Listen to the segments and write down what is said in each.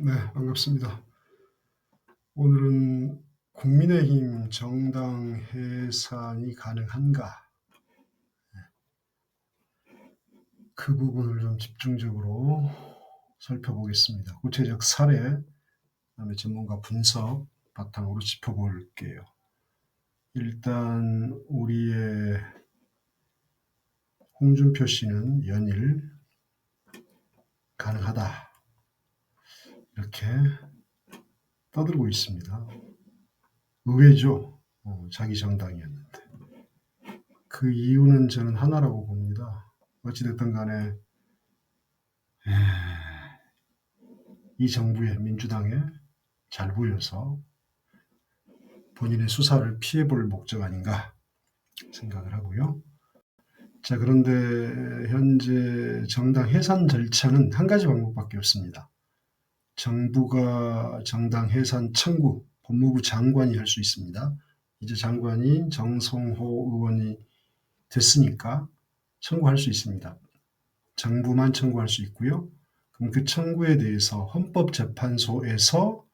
네, 반갑습니다. 오늘은 국민의힘 정당 해산이 가능한가? 그 부분을 좀 집중적으로 살펴보겠습니다. 구체적 사례, 그다음에 전문가 분석 바탕으로 짚어볼게요. 일단 우리의 홍준표 씨는 연일 가능하다 이렇게 떠들고 있습니다. 의외죠. 자기 정당이었는데. 그 이유는 저는 하나라고 봅니다. 어찌됐든 간에 이 정부의 민주당에 잘 보여서 본인의 수사를 피해볼 목적 아닌가 생각을 하고요. 자, 그런데 현재 정당 해산 절차는 한 가지 방법밖에 없습니다. 정부가 정당 해산 청구, 법무부 장관이 할 수 있습니다. 이제 장관이 정성호 의원이 됐으니까 청구할 수 있습니다. 정부만 청구할 수 있고요. 그럼 그 청구에 대해서 헌법재판소에서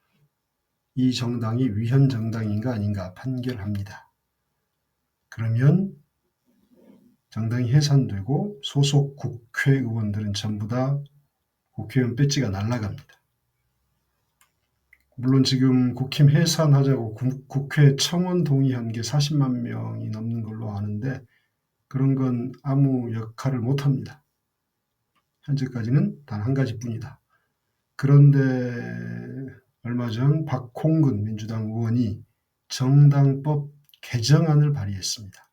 이 정당이 위헌 정당인가 아닌가 판결합니다. 그러면 정당이 해산되고 소속 국회의원들은 전부 다 국회의원 배지가 날아갑니다. 물론 지금 국힘 해산하자고 국회 청원 동의한 게 40만 명이 넘는 걸로 아는데 그런 건 아무 역할을 못합니다. 현재까지는 단 한 가지뿐이다. 그런데 얼마 전 박홍근 민주당 의원이 정당법 개정안을 발의했습니다.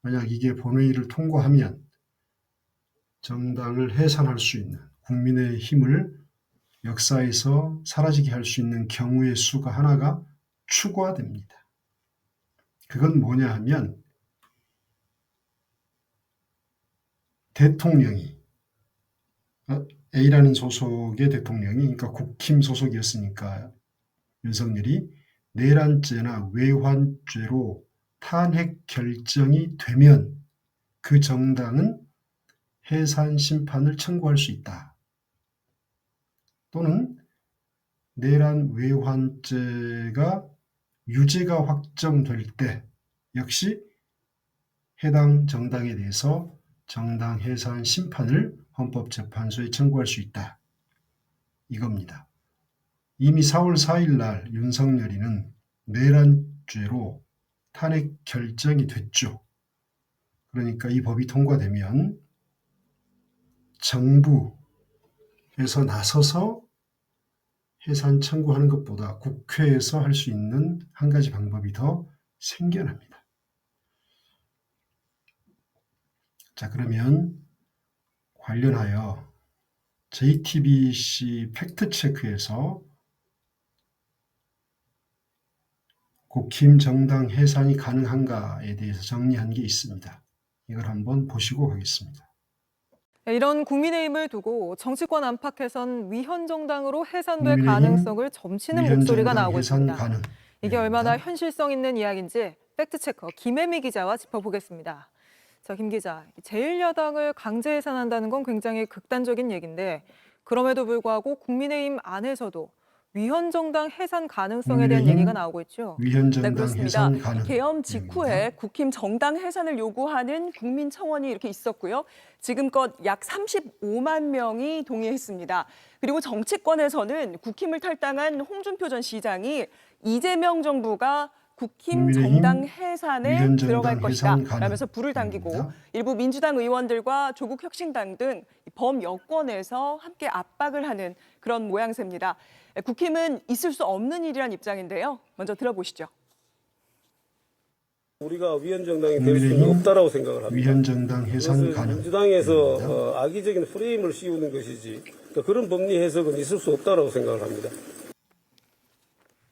만약 이게 본회의를 통과하면 정당을 해산할 수 있는 국민의 힘을 역사에서 사라지게 할 수 있는 경우의 수가 하나가 추가됩니다. 그건 뭐냐 하면 대통령이 A라는 소속의 대통령이 그러니까 국힘 소속이었으니까 윤석열이 내란죄나 외환죄로 탄핵 결정이 되면 그 정당은 해산 심판을 청구할 수 있다. 또는 내란 외환죄가 유죄가 확정될 때 역시 해당 정당에 대해서 정당 해산 심판을 헌법재판소에 청구할 수 있다. 이겁니다. 이미 4월 4일 날 윤석열이는 내란죄로 탄핵 결정이 됐죠. 그러니까 이 법이 통과되면 정부에서 나서서 해산 청구하는 것보다 국회에서 할 수 있는 한 가지 방법이 더 생겨납니다. 자, 그러면 관련하여 JTBC 팩트체크에서 국힘 정당 해산이 가능한가에 대해서 정리한 게 있습니다. 이걸 한번 보시고 가겠습니다. 이런 국민의힘을 두고 정치권 안팎에선 위헌 정당으로 해산될 국민의힘 가능성을 점치는 위헌 목소리가 정당 나오고 해산 있습니다. 가능. 이게 얼마나 현실성 있는 이야기인지 팩트체커 김혜미 기자와 짚어보겠습니다. 자, 김 기자, 제1야당을 강제 해산한다는 건 굉장히 극단적인 얘기인데 그럼에도 불구하고 국민의힘 안에서도 위헌 정당 해산 가능성에 대한 얘기가 나오고 있죠. 위헌 네, 정당 그렇습니다. 해산 가능. 계엄 직후에 국힘 정당 해산을 요구하는 국민청원이 이렇게 있었고요. 지금껏 약 35만 명이 동의했습니다. 그리고 정치권에서는 국힘을 탈당한 홍준표 전 시장이 이재명 정부가 국힘 정당 해산에 들어갈 것이다 라면서 불을 당기고 일부 민주당 의원들과 조국혁신당 등 범여권에서 함께 압박을 하는 그런 모양새입니다. 국힘은 있을 수 없는 일이란 입장인데요. 먼저 들어보시죠. 우리가 위헌 정당이 될 수는 없다라고 생각을 합니다. 위헌 정당 해산 가능. 민주당에서 악의적인 프레임을 씌우는 것이지 그러니까 그런 법리 해석은 있을 수 없다라고 생각을 합니다.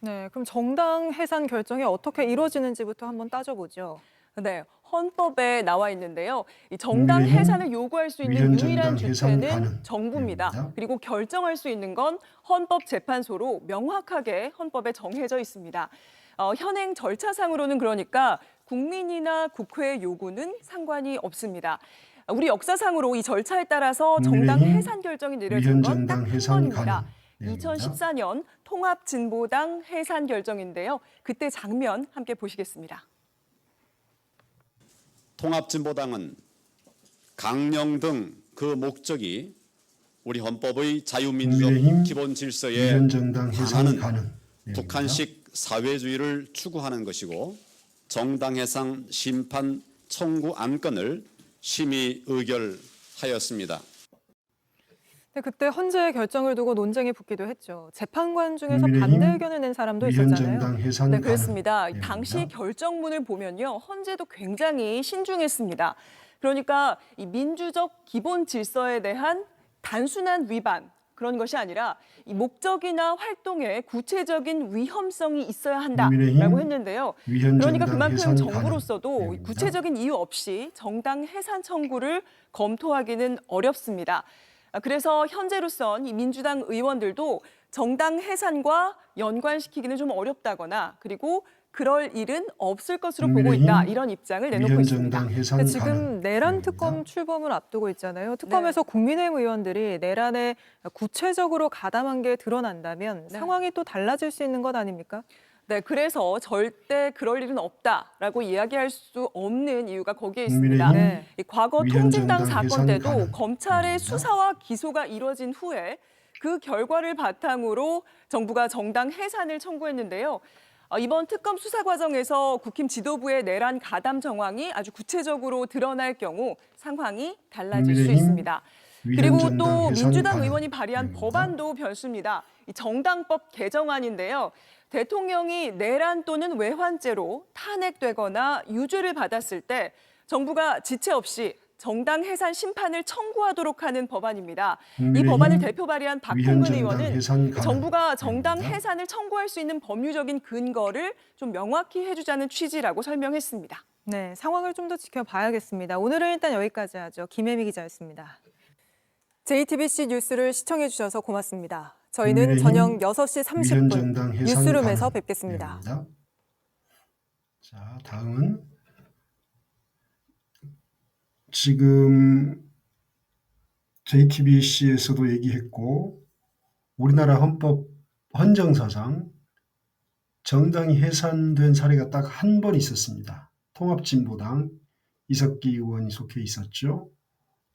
네, 그럼 정당 해산 결정이 어떻게 이루어지는지부터 한번 따져보죠. 네, 헌법에 나와 있는데요. 이 정당 해산을 요구할 수 있는 유일한 주체는 정부입니다. 그리고 결정할 수 있는 건 헌법재판소로 명확하게 헌법에 정해져 있습니다. 현행 절차상으로는 그러니까 국민이나 국회의 요구는 상관이 없습니다. 우리 역사상으로 이 절차에 따라서 정당 해산 결정이 내려진 건 딱 한 번입니다. 내용입니다. 2014년 통합진보당 해산 결정인데요. 그때 장면 함께 보시겠습니다. 통합진보당은 강령 등 그 목적이 우리 헌법의 자유민주적 국민의힘 기본 질서에 위헌정당 해산 반하는 가능 내용입니다. 북한식 사회주의를 추구하는 것이고 정당 해상 심판 청구 안건을 심의 의결하였습니다. 네, 그때 헌재의 결정을 두고 논쟁이 붙기도 했죠. 재판관 중에서 국민의힘 반대 의견을 낸 사람도 있었잖아요. 위헌정당 해산 네, 가능 그렇습니다. 내용입니다. 당시 결정문을 보면요. 헌재도 굉장히 신중했습니다. 그러니까 이 민주적 기본 질서에 대한 단순한 위반, 그런 것이 아니라 이 목적이나 활동에 구체적인 위험성이 있어야 한다라고 국민의힘 했는데요. 위헌정당 그러니까 그만큼 해산 정부로서도 가능 내용입니다. 구체적인 이유 없이 정당 해산 청구를 검토하기는 어렵습니다. 그래서 현재로선 이 민주당 의원들도 정당 해산과 연관시키기는 좀 어렵다거나 그리고 그럴 일은 없을 것으로 보고 있다. 이런 입장을 내놓고 있습니다. 위헌정당 해산 근데 가능 지금 내란 특검 내용입니다. 출범을 앞두고 있잖아요. 특검에서 국민의힘 의원들이 내란에 구체적으로 가담한 게 드러난다면 네. 상황이 또 달라질 수 있는 것 아닙니까? 네, 그래서 절대 그럴 일은 없다라고 이야기할 수 없는 이유가 거기에 있습니다. 국민의힘 네. 이 과거 위헌정당 통진당 사건 해산 때도 가능 검찰의 내용입니다. 수사와 기소가 이뤄진 후에 그 결과를 바탕으로 정부가 정당 해산을 청구했는데요. 이번 특검 수사 과정에서 국힘 지도부의 내란 가담 정황이 아주 구체적으로 드러날 경우 상황이 달라질 수 국민의힘 있습니다. 그리고 위헌정당 또 해산 민주당 가능 의원이 발의한 내용입니다. 법안도 변수입니다. 이 정당법 개정안인데요. 대통령이 내란 또는 외환죄로 탄핵되거나 유죄를 받았을 때 정부가 지체 없이 정당 해산 심판을 청구하도록 하는 법안입니다. 이 국민의힘 법안을 대표 발의한 박홍근 위헌정당 의원은 해산 가능 정부가 정당 내용입니다. 해산을 청구할 수 있는 법률적인 근거를 좀 명확히 해주자는 취지라고 설명했습니다. 네, 상황을 좀 더 지켜봐야겠습니다. 오늘은 일단 여기까지 하죠. 김혜미 기자였습니다. JTBC 뉴스를 시청해 주셔서 고맙습니다. 저희는 국민의힘 저녁 6시 30분 위헌정당 해산 뉴스룸에서 가능 뵙겠습니다. 내용입니다. 자, 다음은 지금 JTBC에서도 얘기했고 우리나라 헌법 헌정사상 정당이 해산된 사례가 딱 한 번 있었습니다. 통합진보당 이석기 의원이 속해 있었죠.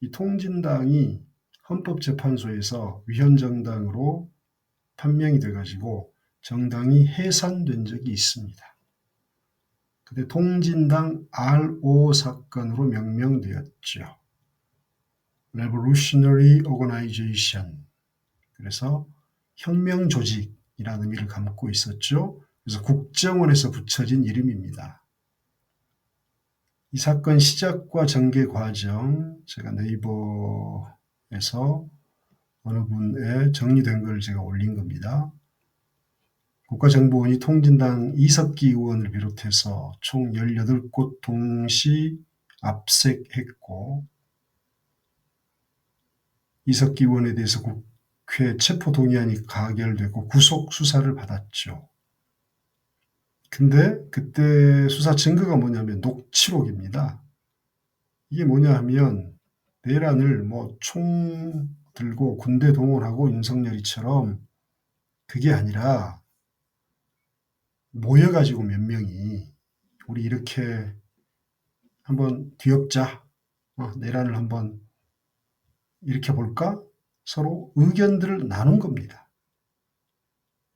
이 통진당이 헌법재판소에서 위헌정당으로 판명이 돼가지고 정당이 해산된 적이 있습니다. 그때 통진당 RO 사건으로 명명되었죠. Revolutionary Organization. 그래서 혁명 조직이라는 의미를 담고 있었죠. 그래서 국정원에서 붙여진 이름입니다. 이 사건 시작과 전개 과정 제가 네이버에서 어느 분에 정리된 걸 제가 올린 겁니다. 국가정보원이 통진당 이석기 의원을 비롯해서 총 18곳 동시 압색했고 이석기 의원에 대해서 국회 체포동의안이 가결되고 구속 수사를 받았죠. 근데 그때 수사 증거가 뭐냐면 녹취록입니다. 이게 뭐냐 하면 내란을 총 들고 군대 동원하고 윤석열이처럼 그게 아니라 모여가지고 몇 명이 우리 이렇게 한번 뒤엎자, 내란을 한번 일으켜볼까? 서로 의견들을 나눈 겁니다.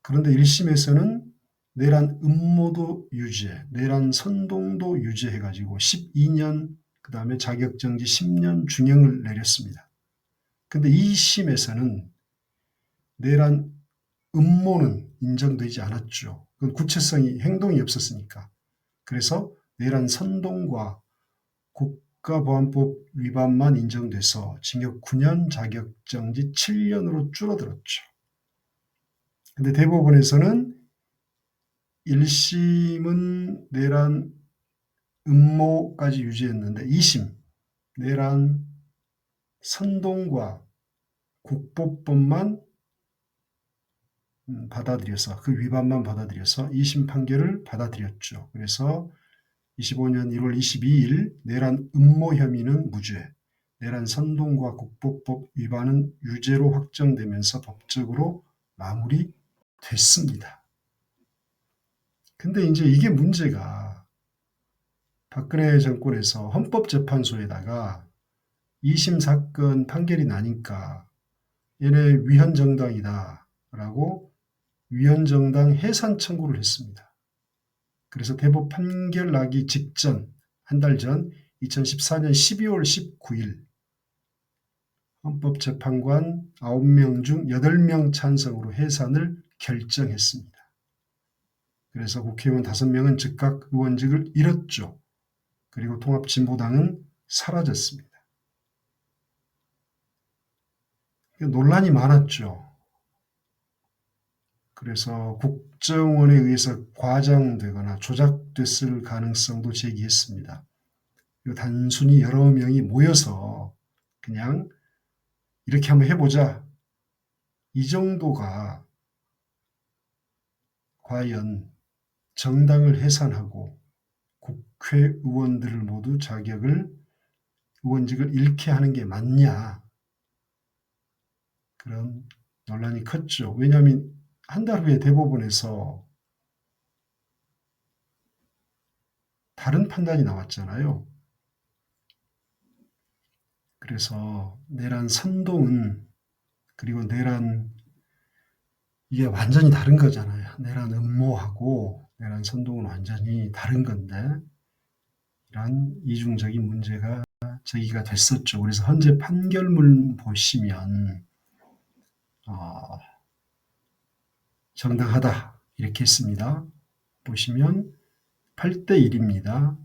그런데 1심에서는 내란 음모도 유죄, 내란 선동도 유죄해가지고 12년, 그 다음에 자격정지 10년 중형을 내렸습니다. 근데 2심에서는 내란 음모는 인정되지 않았죠. 그건 구체성이 행동이 없었으니까. 그래서 내란 선동과 국가보안법 위반만 인정돼서 징역 9년, 자격정지 7년으로 줄어들었죠. 근데 대법원에서는 1심은 내란 음모까지 유죄했는데 2심 내란 선동과 국보법만 받아들여서 그 위반만 받아들여서 2심 판결을 받아들였죠. 그래서 25년 1월 22일 내란 음모 혐의는 무죄, 내란 선동과 국보법 위반은 유죄로 확정되면서 법적으로 마무리됐습니다. 근데 이제 이게 문제가 박근혜 정권에서 헌법재판소에다가 2심 사건 판결이 나니까 얘네 위헌정당이다라고 위헌정당 해산 청구를 했습니다. 그래서 대법 판결 나기 직전, 한 달 전 2014년 12월 19일 헌법재판관 9명 중 8명 찬성으로 해산을 결정했습니다. 그래서 국회의원 5명은 즉각 의원직을 잃었죠. 그리고 통합진보당은 사라졌습니다. 논란이 많았죠. 그래서 국정원에 의해서 과장되거나 조작됐을 가능성도 제기했습니다. 단순히 여러 명이 모여서 그냥 이렇게 한번 해보자. 이 정도가 과연 정당을 해산하고 국회의원들을 모두 의원직을 잃게 하는 게 맞냐. 그런 논란이 컸죠. 왜냐하면 한 달 후에 대법원에서 다른 판단이 나왔잖아요. 그래서 내란 선동은, 그리고 내란, 이게 완전히 다른 거잖아요. 내란 음모하고 내란 선동은 완전히 다른 건데 이런 이중적인 문제가 제기가 됐었죠. 그래서 현재 판결문 보시면 정당하다 이렇게 했습니다. 보시면 8대1입니다.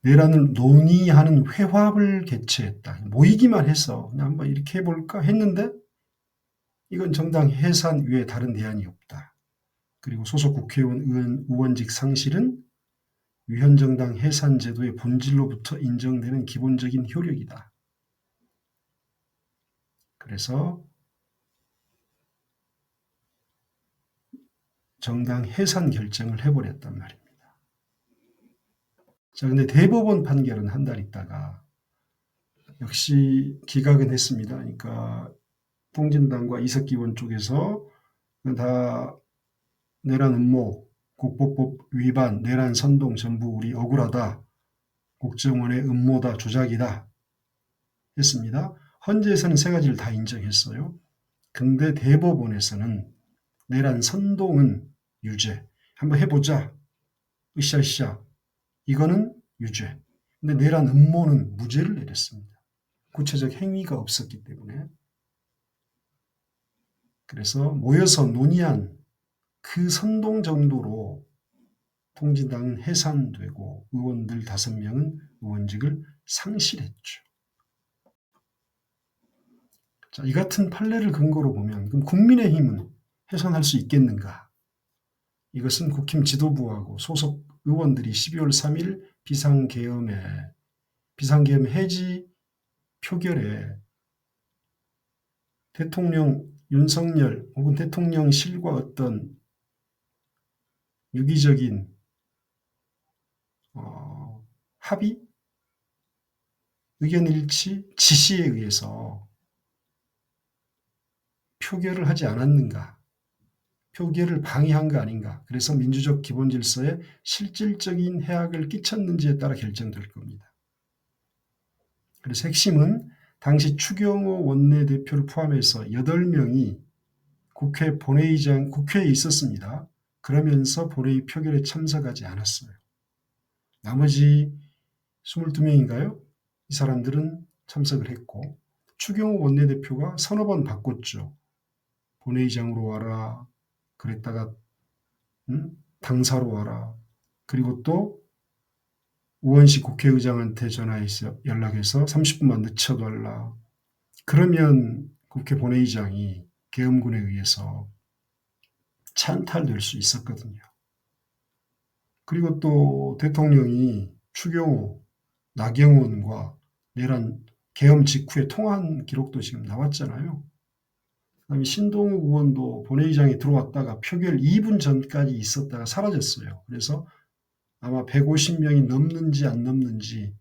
내란을 논의하는 회합을 개최했다. 모이기만 해서 그냥 한번 이렇게 해볼까 했는데 이건 정당 해산 외에 다른 대안이 없다. 그리고 소속 국회의원 의원직 상실은 위헌정당 해산 제도의 본질로부터 인정되는 기본적인 효력이다. 그래서 정당 해산 결정을 해버렸단 말입니다. 자, 근데 대법원 판결은 한 달 있다가 역시 기각은 했습니다. 그러니까 통진당과 이석기 의원 쪽에서 다 내란 음모, 국보법 위반, 내란 선동 전부 우리 억울하다. 국정원의 음모다, 조작이다 했습니다. 헌재에서는 세 가지를 다 인정했어요. 근데 대법원에서는 내란 선동은 유죄. 한번 해보자. 으쌰으쌰. 이거는 유죄. 근데 내란 음모는 무죄를 내렸습니다. 구체적 행위가 없었기 때문에. 그래서 모여서 논의한 그 선동 정도로 통진당은 해산되고 의원들 5명은 의원직을 상실했죠. 자, 이 같은 판례를 근거로 보면 그럼 국민의힘은 해산할 수 있겠는가? 이것은 국힘 지도부하고 소속 의원들이 12월 3일 비상계엄 해지 표결에 대통령 윤석열 혹은 대통령실과 어떤 유기적인 합의, 의견 일치, 지시에 의해서 표결을 하지 않았는가, 표결을 방해한 거 아닌가, 그래서 민주적 기본 질서에 실질적인 해악을 끼쳤는지에 따라 결정될 겁니다. 그래서 핵심은 당시 추경호 원내대표를 포함해서 8명이 국회에 있었습니다. 그러면서 본회의 표결에 참석하지 않았어요. 나머지 22명인가요? 이 사람들은 참석을 했고 추경호 원내대표가 서너 번 바꿨죠. 본회의장으로 와라. 그랬다가 당사로 와라. 그리고 또 우원식 국회의장한테 전화해서 연락해서 30분만 늦춰달라. 그러면 국회 본회의장이 계엄군에 의해서 찬탈될 수 있었거든요. 그리고 또 대통령이 추경호, 나경원과 내란 계엄 직후에 통화한 기록도 지금 나왔잖아요. 그다음에 신동욱 의원도 본회의장에 들어왔다가 표결 2분 전까지 있었다가 사라졌어요. 그래서 아마 150명이 넘는지 안 넘는지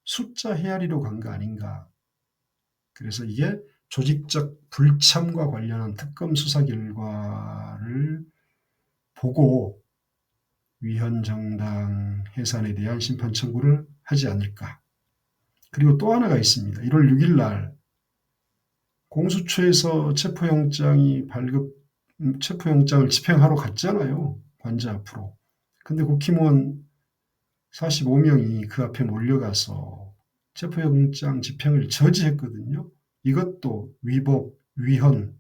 숫자 헤아리러 간 거 아닌가. 그래서 이게 조직적 불참과 관련한 특검 수사 결과를 보고 위헌 정당 해산에 대한 심판 청구를 하지 않을까. 그리고 또 하나가 있습니다. 1월 6일 날 공수처에서 체포영장을 집행하러 갔잖아요. 관저 앞으로. 근데 국힘의원 45명이 그 앞에 몰려가서 체포영장 집행을 저지했거든요. 이것도 위법, 위헌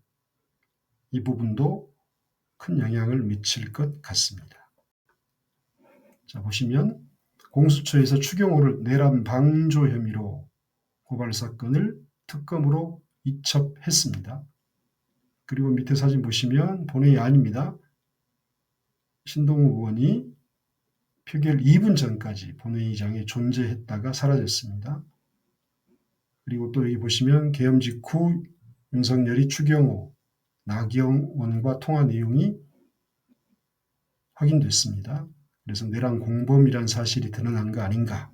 이 부분도 큰 영향을 미칠 것 같습니다. 자, 보시면 공수처에서 추경호를 내란 방조 혐의로 고발 사건을 특검으로 이첩했습니다. 그리고 밑에 사진 보시면 본회의 아닙니다. 신동우 의원이 표결 2분 전까지 본회의장에 존재했다가 사라졌습니다. 그리고 또 여기 보시면 계엄 직후 윤석열이 추경호, 나경원과 통화 내용이 확인됐습니다. 그래서 내란 공범이란 사실이 드러난 거 아닌가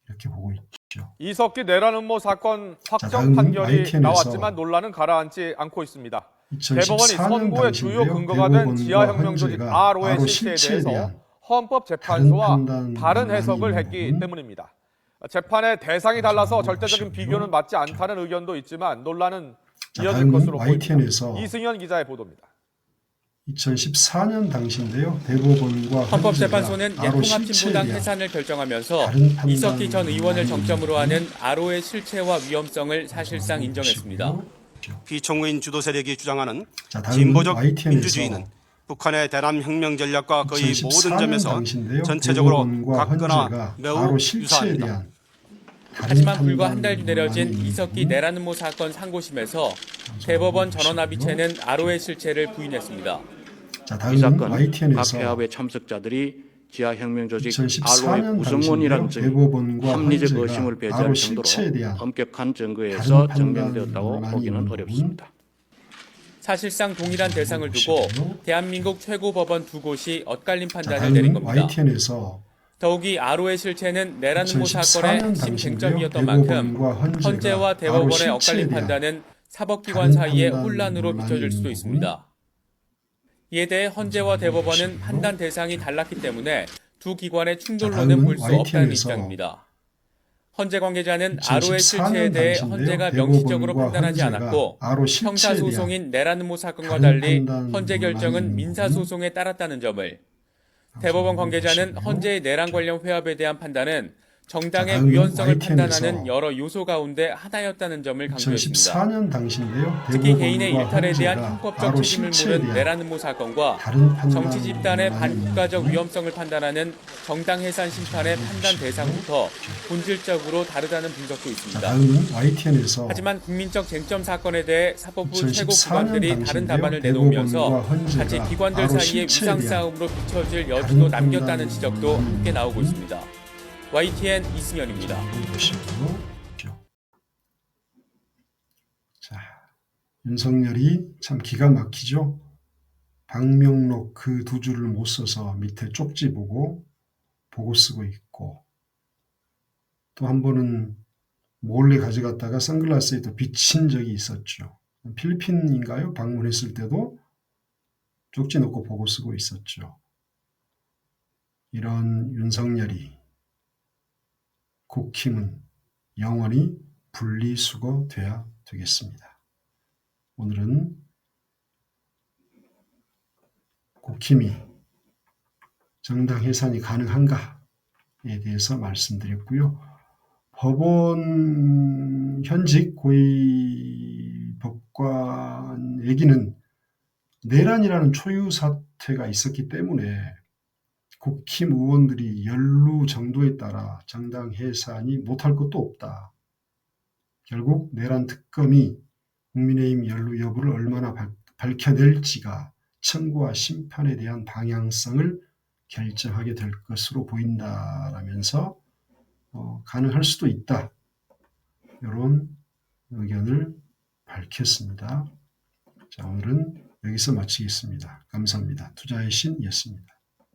이렇게 보고 있죠. 이석기 내란 음모 사건 확정 다음은 판결이 YTN에서 나왔지만 논란은 가라앉지 않고 있습니다. 대법원이 2014년 선고의 주요 당시인데요. 근거가 된 대법원과 지하혁명 조직 헌재가 RO의 RO 실체에 실체에 대해서 대한 헌법재판소와 다른 판단 다른 해석을 논란이 했기 있는 때문입니다. 재판의 대상이 달라서 절대적인 보시고요. 비교는 맞지 않다는 의견도 있지만 논란은 자, 이어질 다음은 것으로 보입니다. YTN에서 이승현 기자의 보도입니다. 2014년 당시인데요. 대법원과 헌법재판소는 헌재가 RO 예통합진보당 실체에 대한 해산을 결정하면서 다른 판단 이석기 전 의원을 논란이 정점으로 있는 하는 RO의 실체와 위험성을 사실상 인정했습니다. 비천구인 주도 세력이 주장하는 자, 다음은 진보적 YTN에서 민주주의는 북한의 대남 혁명 전략과 거의 모든 2014년 점에서 당시인데요. 전체적으로 대법원과 같거나 헌재가 매우 RO 실체에 유사합니다. 대한 다른 하지만 불과 판단 한 달 뒤 내려진 논란이 이석기 있는 내란 음모 사건 상고심에서 대법원 전원합의체는 RO의 실체를 부인했습니다. 자, 이 다음은 사건 각 YTN에서 회합의 참석자들이 지하혁명 조직 2014년 RO의 구성원이라는 점이 대법원과 합리적 헌재가 의심을 배제할 RO 정도로 실체에 대한 엄격한 증거에서 다른 판단 증명되었다고 논란이 보기는 있는 어렵습니다. 사실상 동일한 대상을 두고 대한민국 최고법원 두 곳이 엇갈린 자, 판단을 내린 다음은 겁니다. YTN에서 더욱이 RO의 실체는 내란 음모 2014년 사건의 핵심 당시인데요. 쟁점이었던 만큼 대법원과 헌재와 RO 대법원의 실체에 엇갈린 대한 판단은 사법기관 다른 사이의 판단 혼란으로 논란이 비춰질 수도 있는 있습니다. 이에 대해 헌재와 대법원은 판단 대상이 달랐기 때문에 두 기관의 충돌로는 다음은 볼 수 없다는 YTN에서 입장입니다. 헌재 관계자는 RO의 2014년 실체에 대해 당시인데요. 헌재가 명시적으로 대법원과 판단하지 헌재가 않았고 RO 실체에 형사소송인 내란 음모 사건과 다른 달리 판단 헌재 논란이 결정은 있는 민사소송에 따랐다는 점을, 대법원 관계자는 헌재의 내란 관련 회합에 대한 판단은 정당의 다음은 위헌성을 YTN에서 판단하는 여러 요소 가운데 하나였다는 점을 강조했습니다. 2014년 당시인데요. 특히 개인의 대법원과 일탈에 대한 헌재가 형법적 RO 책임을 실체에 물은 대한 내란 음모 사건과 다른 판단 정치 집단의 논란이 반국가적 있는 위험성을 판단하는 정당 해산 심판의 판단 대상부터 본질적으로 다르다는 분석도 자, 있습니다. 다음은 YTN에서 하지만 국민적 쟁점 사건에 대해 사법부 2014년 최고 기관들이 다른 당시인데요. 답안을 대법원과 내놓으면서 헌재가 자칫 기관들 RO 사이의 실체에 위상 대한 싸움으로 비춰질 다른 여지도 판단 남겼다는 지적도 함께 나오고 있습니다. YTN 이승현입니다. 보시고요. 자, 윤석열이 참 기가 막히죠. 방명록 그 두 줄을 못 써서 밑에 쪽지 보고 쓰고 있고, 또 한 번은 몰래 가져갔다가 선글라스에 또 비친 적이 있었죠. 필리핀인가요? 방문했을 때도 쪽지 놓고 보고 쓰고 있었죠. 이런 윤석열이 국힘은 영원히 분리수거돼야 되겠습니다. 오늘은 국힘이 정당 해산이 가능한가에 대해서 말씀드렸고요. 법원 현직 고위 법관에게는 내란이라는 초유 사태가 있었기 때문에 국힘 의원들이 연루 정도에 따라 정당 해산이 못할 것도 없다. 결국 내란 특검이 국민의힘 연루 여부를 얼마나 밝혀낼지가 청구와 심판에 대한 방향성을 결정하게 될 것으로 보인다라면서 가능할 수도 있다. 이런 의견을 밝혔습니다. 자, 오늘은 여기서 마치겠습니다. 감사합니다. 투자의 신이었습니다.